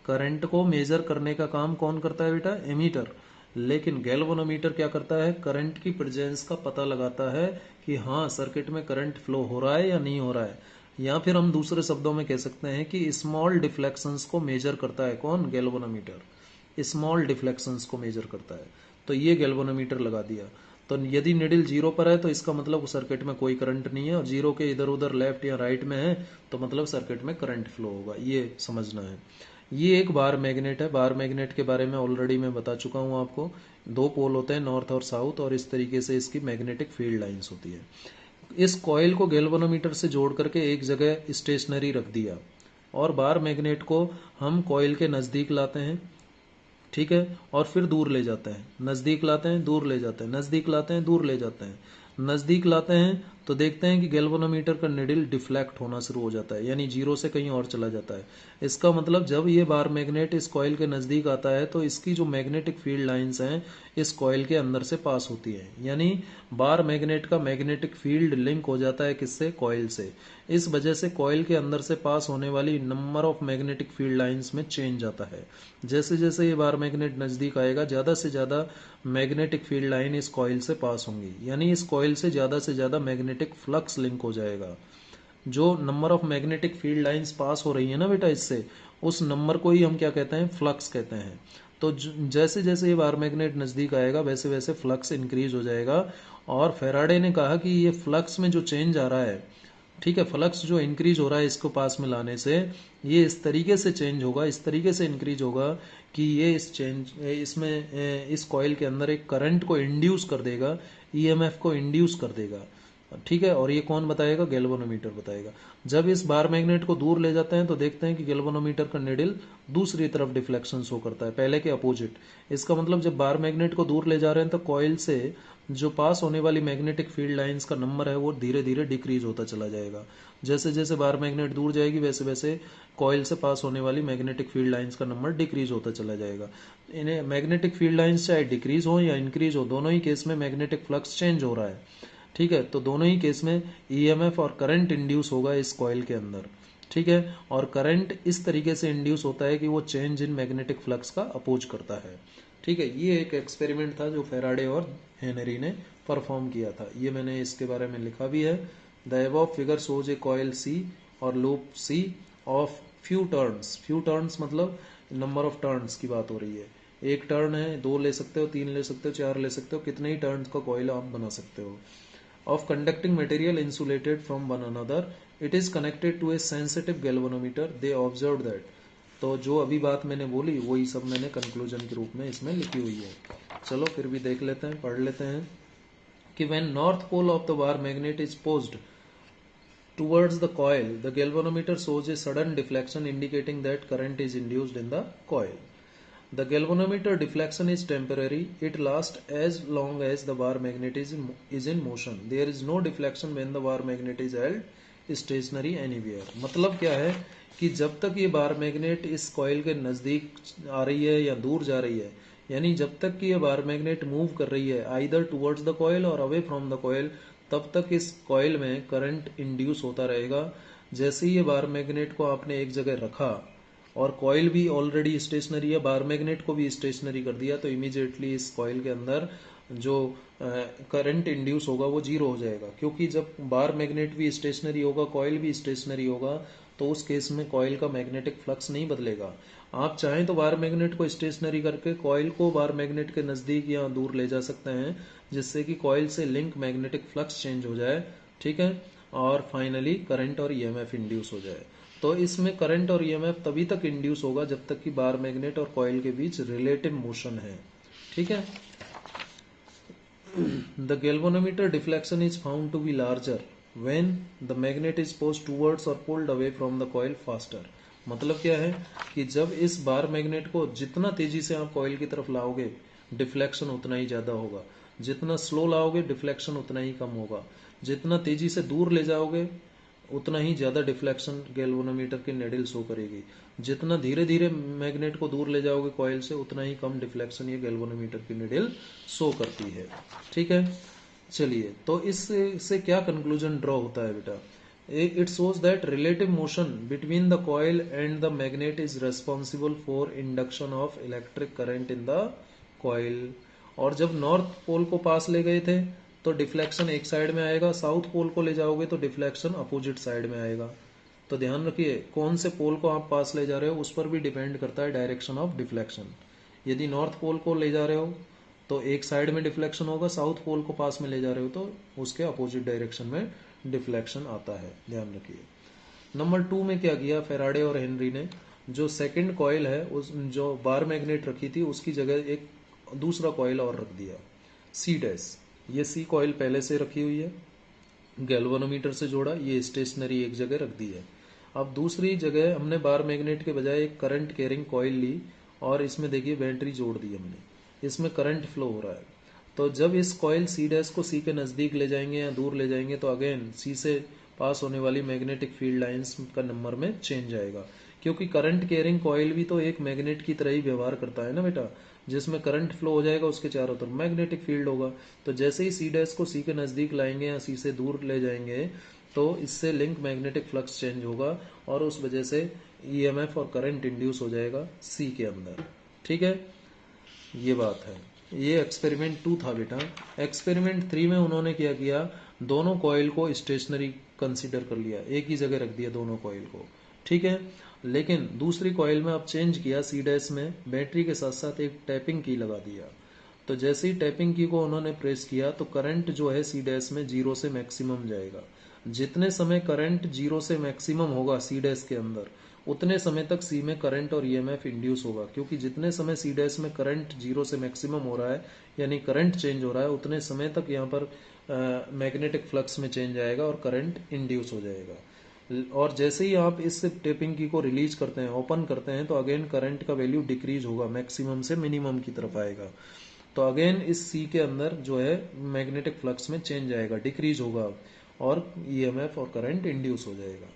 करंट को मेजर करने का काम कौन करता है बेटा, एमीटर। लेकिन गैल्वेनोमीटर क्या करता है, करंट की प्रेजेंस का पता लगाता है कि हाँ सर्किट में करंट फ्लो हो रहा है या नहीं हो रहा है। या फिर हम दूसरे शब्दों में कह सकते हैं कि स्मॉल डिफ्लेक्शंस को मेजर करता है कौन, गैल्वेनोमीटर। स्मॉल डिफ्लेक्शंस को मेजर करता है। तो ये गैल्वेनोमीटर लगा दिया। तो यदि निडिल जीरो पर है तो इसका मतलब सर्किट में कोई करंट नहीं है, और जीरो के इधर उधर लेफ्ट या राइट में है तो मतलब सर्किट में करंट फ्लो होगा, ये समझना है। ये एक बार मैग्नेट है। बार मैग्नेट के बारे में ऑलरेडी मैं बता चुका हूँ आपको। दो पोल होते हैं, नॉर्थ और साउथ, और इस तरीके से इसकी मैग्नेटिक फील्ड लाइंस होती है। इस कॉइल को गैल्वेनोमीटर से जोड़ करके एक जगह स्टेशनरी रख दिया, और बार मैग्नेट को हम कॉइल के नज़दीक लाते हैं, ठीक है, और फिर दूर ले जाते हैं, नज़दीक लाते हैं, दूर ले जाते हैं, नज़दीक लाते हैं, दूर ले जाते हैं। नज़दीक लाते हैं तो देखते हैं कि गैल्वेनोमीटर का निडिल डिफ्लेक्ट होना शुरू हो जाता है, यानी जीरो से कहीं और चला जाता है। इसका मतलब जब ये बार मैग्नेट इस कॉइल के नज़दीक आता है तो इसकी जो मैग्नेटिक फील्ड लाइंस हैं इस कॉइल के अंदर से पास होती है, यानी बार मैग्नेट का मैग्नेटिक फील्ड लिंक हो जाता है किससे? कॉइल से। इस वजह से कॉइल के अंदर से पास होने वाली number of magnetic field lines में चेंज आता है। जैसे जैसे ये बार मैग्नेट नज़दीक आएगा ज़्यादा से ज़्यादा मैग्नेटिक फील्ड लाइन इस कॉइल से पास होंगी, यानी इस कॉइल से ज़्यादा मैग्नेटिक फ्लक्स लिंक हो जाएगा। जो number of magnetic field lines pass हो रही है ना बेटा इससे, उस नंबर को ही हम क्या कहते हैं? फ्लक्स कहते हैं। तो जैसे जैसे ये बार मैग्नेट नज़दीक आएगा वैसे वैसे फ्लक्स इंक्रीज हो जाएगा। और फेराडे ने कहा कि ये फ्लक्स में जो चेंज आ रहा है, ठीक है, फ्लक्स जो इंक्रीज हो रहा है इसको पास में लाने से, ये इस तरीके से चेंज होगा, इस तरीके से इंक्रीज होगा कि ये इसमें इस कॉइल के अंदर एक करंट को इंड्यूस कर देगा, ईएमएफ को इंड्यूस कर देगा, ठीक है। और ये कौन बताएगा? गैल्वेनोमीटर बताएगा। जब इस बार मैग्नेट को दूर ले जाते हैं तो देखते हैं कि गैल्वेनोमीटर का निडिल दूसरी तरफ डिफ्लेक्शन शो करता है, पहले के अपोजिट। इसका मतलब जब बार मैग्नेट को दूर ले जा रहे हैं तो कॉइल से जो पास होने वाली मैग्नेटिक फील्ड लाइंस का नंबर है वो धीरे धीरे डिक्रीज होता चला जाएगा। जैसे जैसे बार मैग्नेट दूर जाएगी वैसे वैसे कॉइल से पास होने वाली मैग्नेटिक फील्ड लाइंस का नंबर डिक्रीज होता चला जाएगा। इन्हें मैग्नेटिक फील्ड लाइंस चाहे डिक्रीज हो या इंक्रीज हो, दोनों ही केस में मैग्नेटिक फ्लक्स चेंज हो रहा है, ठीक है। तो दोनों ही केस में ईएमएफ और करंट इंड्यूस होगा इस कॉइल के अंदर, ठीक है। और करंट इस तरीके से इंड्यूस होता है कि वो चेंज इन मैग्नेटिक फ्लक्स का अपोज करता है, ठीक है। ये एक एक्सपेरिमेंट था जो फेराडे और हेनरी ने परफॉर्म किया था, ये मैंने इसके बारे में लिखा भी है। The above figure shows a coil C और loop C of few turns मतलब नंबर ऑफ टर्न्स की बात हो रही है। एक टर्न है, दो ले सकते हो, तीन ले सकते हो, चार ले सकते हो, कितने ही टर्न्स का कॉइल आप बना सकते हो। Of conducting material insulated from one another, it is connected to a sensitive galvanometer. They observed that. तो जो अभी बात मैंने बोली वही सब मैंने कंक्लूजन के रूप में इसमें लिखी हुई है। चलो फिर भी देख लेते हैं, पढ़ लेते हैं कि when north pole of the bar magnet is posed towards the coil, the galvanometer shows a sudden deflection indicating that current is induced in the coil. The galvanometer deflection is temporary. It lasts as long as the bar magnet is in motion. There is no deflection when the bar magnet is held stationary anywhere. मतलब क्या है कि जब तक ये बार मैग्नेट इस कॉइल के नज़दीक आ रही है या दूर जा रही है, यानी जब तक कि ये बार मैग्नेट मूव कर रही है आइदर टुवर्ड्स द कॉइल और अवे फ्रॉम द कॉइल, तब तक इस कॉइल में करंट इंड्यूस होता रहेगा। जैसे ही ये बार मैग्नेट को आपने एक जगह रखा और कॉइल भी ऑलरेडी स्टेशनरी है, बार मैग्नेट को भी स्टेशनरी कर दिया, तो इमीडिएटली इस कॉइल के अंदर जो करंट इंड्यूस होगा वो जीरो हो जाएगा, क्योंकि जब बार मैग्नेट भी स्टेशनरी होगा, कॉइल भी स्टेशनरी होगा, तो उस केस में कॉइल का मैग्नेटिक फ्लक्स नहीं बदलेगा। आप चाहें तो बार मैग्नेट को स्टेशनरी करके कॉइल को बार मैग्नेट के नज़दीक या दूर ले जा सकते हैं, जिससे कि कॉइल से लिंक मैग्नेटिक फ्लक्स चेंज हो जाए, ठीक है, और फाइनली करंट और ईएमएफ इंड्यूस हो जाए। तो इसमें करंट और ईएमएफ तभी तक इंड्यूस होगा जब तक कि बार मैग्नेट और कॉइल के बीच रिलेटिव मोशन है, ठीक है। The galvanometer deflection is found to be larger when the magnet is pushed towards or pulled away from the coil faster. मतलब क्या है कि जब इस बार मैग्नेट को जितना तेजी से आप कॉइल की तरफ लाओगे डिफ्लेक्शन उतना ही ज़्यादा होगा, जितना स्लो लाओगे डिफ्लेक्शन उतना ही कम होगा, जितना तेजी से दूर ले जाओगे उतना ही ज़्यादा डिफ्लेक्शन गैल्वेनोमीटर की नेडल शो करेगी, जितना धीरे धीरे मैग्नेट को दूर ले जाओगे कॉइल से उतना ही कम डिफ्लेक्शन ये गैल्वेनोमीटर की नेडल शो करती है, ठीक है। चलिए, तो इससे क्या कंक्लूजन ड्रॉ होता है बेटा? It shows that relative motion between the coil and the magnet is responsible for induction of electric current in the coil. और जब नॉर्थ पोल को पास ले गए थे तो डिफ्लेक्शन एक साइड में आएगा, साउथ पोल को ले जाओगे तो डिफ्लेक्शन अपोजिट साइड में आएगा। तो ध्यान रखिए कौन से पोल को आप पास ले जा रहे हो उस पर भी डिपेंड करता है डायरेक्शन ऑफ डिफ्लेक्शन। यदि नॉर्थ पोल को ले जा रहे हो तो एक साइड में डिफ्लेक्शन होगा, साउथ पोल को पास में ले जा रहे हो तो उसके अपोजिट डायरेक्शन में डिफ्लेक्शन आता है, ध्यान रखिए। नंबर 2 में क्या किया फेराडे और हेनरी ने, जो सेकंड कॉइल है उस जो बार मैग्नेट रखी थी उसकी जगह एक दूसरा कॉइल और रख दिया, सी डैश। ये सी कॉइल पहले से रखी हुई है, गैल्वेनोमीटर से जोड़ा, ये स्टेशनरी एक जगह रख दी है। अब दूसरी जगह हमने बार मैग्नेट के बजाय एक करंट कैरिंग कॉइल ली और इसमें देखिए बैटरी जोड़ दी हमने, इसमें करंट फ्लो हो रहा है। तो जब इस कॉइल सी डैश को सी के नज़दीक ले जाएंगे या दूर ले जाएंगे तो अगेन सी से पास होने वाली मैग्नेटिक फील्ड लाइंस का नंबर में चेंज आएगा, क्योंकि करंट कैरिंग कॉइल भी तो एक मैग्नेट की तरह ही व्यवहार करता है ना बेटा, जिसमें करंट फ्लो हो जाएगा उसके चारों तरफ मैग्नेटिक फील्ड होगा। तो जैसे ही सी डैश को सी के नज़दीक लाएंगे या सी से दूर ले जाएंगे तो इससे लिंक मैग्नेटिक फ्लक्स चेंज होगा और उस वजह से ईएमएफ और करंट इंड्यूस हो जाएगा सी के अंदर। ठीक है, ये बात है। ये एक्सपेरिमेंट 2 था बेटा। एक्सपेरिमेंट 3 में उन्होंने क्या किया, दोनों कॉइल को स्टेशनरी कंसीडर कर लिया, एक ही जगह रख दिया दोनों कॉइल को, ठीक है। लेकिन दूसरी कॉइल में अब चेंज किया, सी डैश में बैटरी के साथ साथ एक टैपिंग की लगा दिया। तो जैसे ही टैपिंग की को उन्होंने प्रेस किया तो करंट जो है सी डैश में 0 से मैक्सिमम जाएगा। जितने समय करंट 0 से मैक्सिमम होगा सी डैश के अंदर उतने समय तक सी में करंट और ईएमएफ इंड्यूस होगा, क्योंकि जितने समय सी डैश में करंट 0 से मैक्सिमम हो रहा है यानी करंट चेंज हो रहा है उतने समय तक यहाँ पर मैग्नेटिक फ्लक्स में चेंज आएगा और करंट इंड्यूस हो जाएगा। और जैसे ही आप इस टेपिंग की को रिलीज करते हैं, ओपन करते हैं, तो अगेन करंट का वैल्यू डिक्रीज होगा, मैक्सिमम से मिनिमम की तरफ आएगा। तो अगेन इस सी के अंदर जो है मैग्नेटिक फ्लक्स में चेंज आएगा, डिक्रीज होगा और ईएमएफ और करंट इंड्यूस हो जाएगा।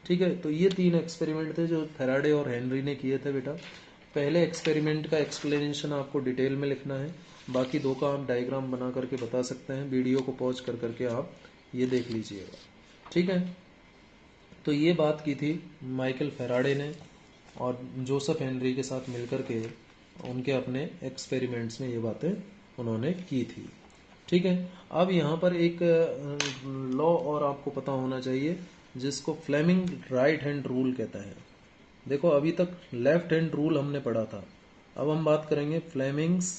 ठीक है, तो ये 3 एक्सपेरिमेंट थे जो फेराडे और हेनरी ने किए थे बेटा। पहले एक्सपेरिमेंट का एक्सप्लेनेशन आपको डिटेल में लिखना है, बाकी 2 का आप डायग्राम बना करके बता सकते हैं, वीडियो को पॉज कर करके आप ये देख लीजिएगा। ठीक है, तो ये बात की थी माइकल फेराडे ने और जोसेफ हेनरी के साथ मिलकर के उनके अपने एक्सपेरिमेंट्स में ये बातें उन्होंने की थी। ठीक है, अब यहाँ पर एक लॉ और आपको पता होना चाहिए जिसको फ्लेमिंग राइट हैंड रूल कहते हैं। देखो अभी तक लेफ्ट हैंड रूल हमने पढ़ा था, अब हम बात करेंगे Fleming's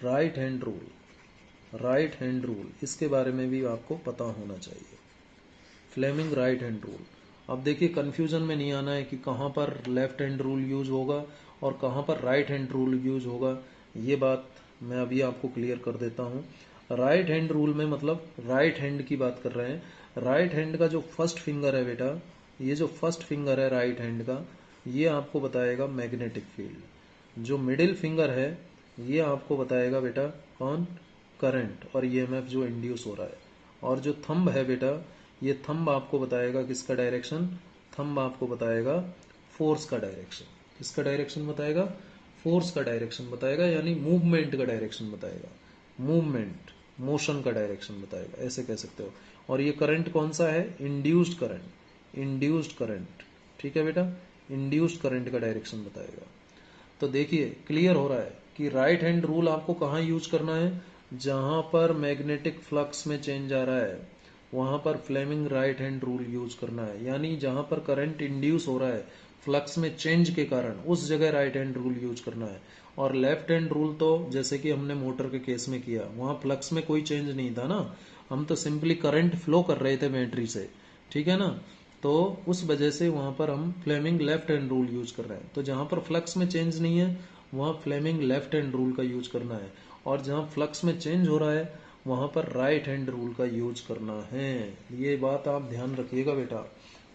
right hand rule. Right hand rule इसके बारे में भी आपको पता होना चाहिए, फ्लेमिंग राइट हैंड रूल। अब देखिए कंफ्यूजन में नहीं आना है कि कहाँ पर लेफ्ट हैंड रूल यूज होगा और कहाँ पर राइट हैंड रूल यूज होगा, ये बात मैं अभी आपको क्लियर कर देता हूँ। राइट हैंड रूल में मतलब राइट हैंड की बात कर रहे हैं। राइट हैंड का जो फर्स्ट फिंगर है बेटा, ये जो फर्स्ट फिंगर है राइट हैंड का, ये आपको बताएगा मैग्नेटिक फील्ड। जो मिडिल फिंगर है ये आपको बताएगा बेटा कौन, करंट और ईएमएफ जो इंड्यूस हो रहा है। और जो थंब है बेटा, ये थंब आपको बताएगा किसका डायरेक्शन, थंब आपको बताएगा फोर्स का डायरेक्शन। किसका डायरेक्शन बताएगा, फोर्स का डायरेक्शन बताएगा, यानी मूवमेंट का डायरेक्शन बताएगा, मूवमेंट मोशन का डायरेक्शन बताएगा, ऐसे कह सकते हो। और ये करंट कौन सा है, इंड्यूस्ड करंट, इंड्यूस्ड करंट। ठीक है बेटा, इंड्यूस्ड करंट का डायरेक्शन बताएगा। तो देखिए क्लियर हो रहा है कि राइट हैंड रूल आपको कहाँ यूज करना है, जहां पर मैग्नेटिक फ्लक्स में चेंज आ रहा है वहां पर Fleming right hand rule use करना है, यानी जहां पर करंट इंड्यूस हो रहा है फ्लक्स में चेंज के कारण उस जगह राइट हैंड रूल यूज करना है। और लेफ्ट हैंड रूल तो जैसे कि हमने मोटर के केस में किया, वहां फ्लक्स में कोई चेंज नहीं था ना, हम तो सिंपली करंट फ्लो कर रहे थे बैटरी से, ठीक है ना, तो उस वजह से वहां पर हम Fleming left hand rule use कर रहे हैं। तो जहां पर फ्लक्स में चेंज नहीं है वहां फ्लेमिंग लेफ्ट हैंड रूल का यूज करना है, और जहां फ्लक्स में चेंज हो रहा है वहां पर राइट हैंड रूल का यूज करना है। ये बात आप ध्यान रखिएगा बेटा,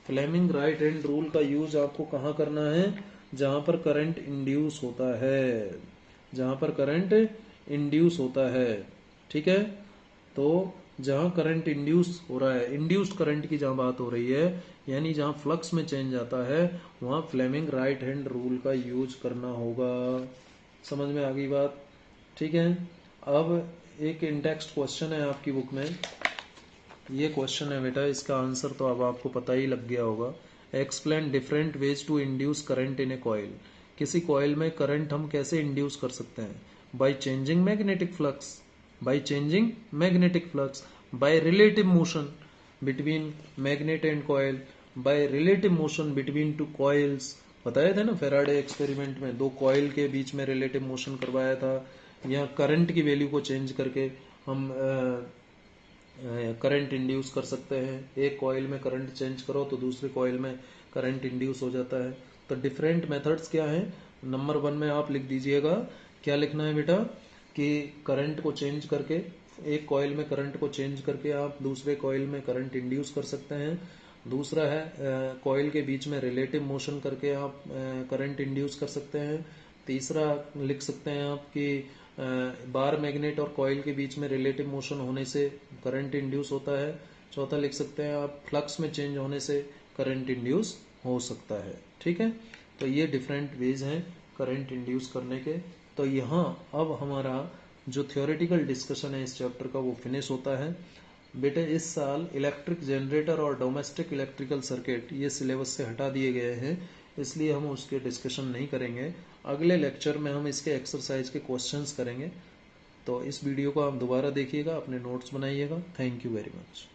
फ्लेमिंग राइट हैंड रूल का यूज आपको कहाँ करना है, जहां पर करंट इंड्यूस होता है, जहां पर करंट इंड्यूस होता है। ठीक है, तो जहां करंट इंड्यूस हो रहा है, इंड्यूस्ड करंट की जहां बात हो रही है, यानी जहां फ्लक्स में चेंज आता है वहां फ्लेमिंग राइट हैंड रूल का यूज करना होगा। समझ में आ गई बात, ठीक है। अब एक इंटेक्स्ट क्वेश्चन है आपकी बुक में, ये क्वेश्चन है बेटा, इसका आंसर तो अब आपको पता ही लग गया होगा। Explain different ways to induce current in a coil. किसी कॉइल में करंट हम कैसे इंड्यूस कर सकते हैं, by changing magnetic flux, by changing magnetic flux, by relative motion between magnet and coil, by relative motion between two coils. बताया था ना फेराडे एक्सपेरिमेंट में, 2 कॉइल के बीच में रिलेटिव मोशन करवाया था, या करंट की वैल्यू को चेंज करके हम करंट इंड्यूस कर सकते हैं। एक कॉइल में करंट चेंज करो तो दूसरे कॉइल में करंट इंड्यूस हो जाता है। तो डिफरेंट मेथड्स क्या हैं, नंबर 1 में आप लिख दीजिएगा, क्या लिखना है बेटा, कि करंट को चेंज करके, एक कॉइल में करंट को चेंज करके आप दूसरे कॉइल में करंट इंड्यूस कर सकते हैं। दूसरा है कॉइल के बीच में रिलेटिव मोशन करके आप करंट इंड्यूस कर सकते हैं। तीसरा लिख सकते हैं आप कि बार मैग्नेट और कॉइल के बीच में रिलेटिव मोशन होने से करंट इंड्यूस होता है। चौथा लिख सकते हैं आप फ्लक्स में चेंज होने से करंट इंड्यूस हो सकता है। ठीक है, तो ये डिफरेंट वेज हैं करंट इंड्यूस करने के। तो यहाँ अब हमारा जो थियोरेटिकल डिस्कशन है इस चैप्टर का वो फिनिश होता है। बेटे इस साल इलेक्ट्रिक जनरेटर और डोमेस्टिक इलेक्ट्रिकल सर्किट ये सिलेबस से हटा दिए गए हैं, इसलिए हम उसके डिस्कशन नहीं करेंगे। अगले लेक्चर में हम इसके एक्सरसाइज के क्वेश्चंस करेंगे। तो इस वीडियो को आप दोबारा देखिएगा, अपने नोट्स बनाइएगा। Thank you very much.